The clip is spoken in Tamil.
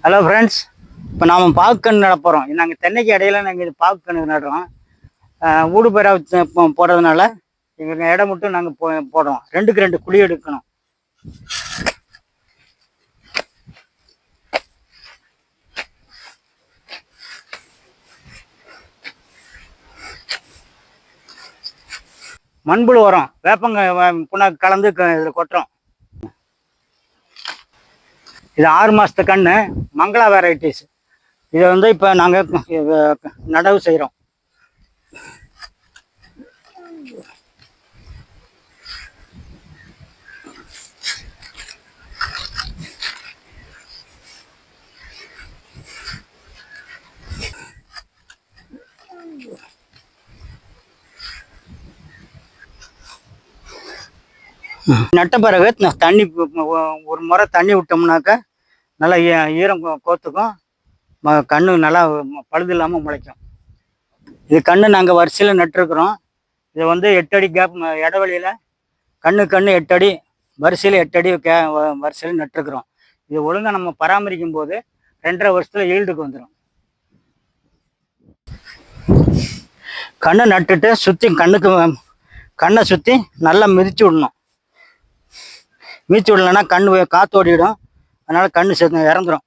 ஹலோ ஃப்ரெண்ட்ஸ், இப்போ நாம் பாக்குக்கன்று நட போகிறோம். நாங்கள் தென்னைக்கு இடையில நாங்கள் இது பாக்குக்கன்று நடுறோம். ஊடு பயிரா போடுறதுனால எங்களுக்கு இடம் மட்டும் நாங்கள் போடுறோம். 2க்கு 2 குழி எடுக்கணும். மண்புழு உரம் வேப்பங்க புண்ணாக்கு கலந்து இதில் கொட்டுறோம். இது 6 மாதத்து கன்று, மங்களா வெரைட்டிஸ். இதை வந்து இப்போ நாங்கள் நடவு செய்கிறோம். நட்ட பிறகு தண்ணி ஒரு முறை தண்ணி விட்டோம்னாக்கா நல்லா ஈரம் கோத்துக்கும், கண்ணு நல்லா பழுது இல்லாமல் முளைக்கும். இது கண்ணு நாங்கள் வரிசையில் நட்டுருக்குறோம். இதை வந்து 8 அடி கேப் இடைவெளியில் கண்ணு 8 அடி வரிசையில் 8 அடி வரிசையில் நட்டுருக்குறோம். இது ஒழுங்காக நம்ம பராமரிக்கும் போது 2.5 வருஷத்தில் ஈல்டுக்கு வந்துடும். கண்ணை நட்டுட்டு சுற்றி கண்ணை சுற்றி நல்லா மிதிச்சு விடணும். மிதிச்சு விடலைன்னா கண்ணு காற்று ஓடிடும், அதனால் கண்ணு இறந்துடும்.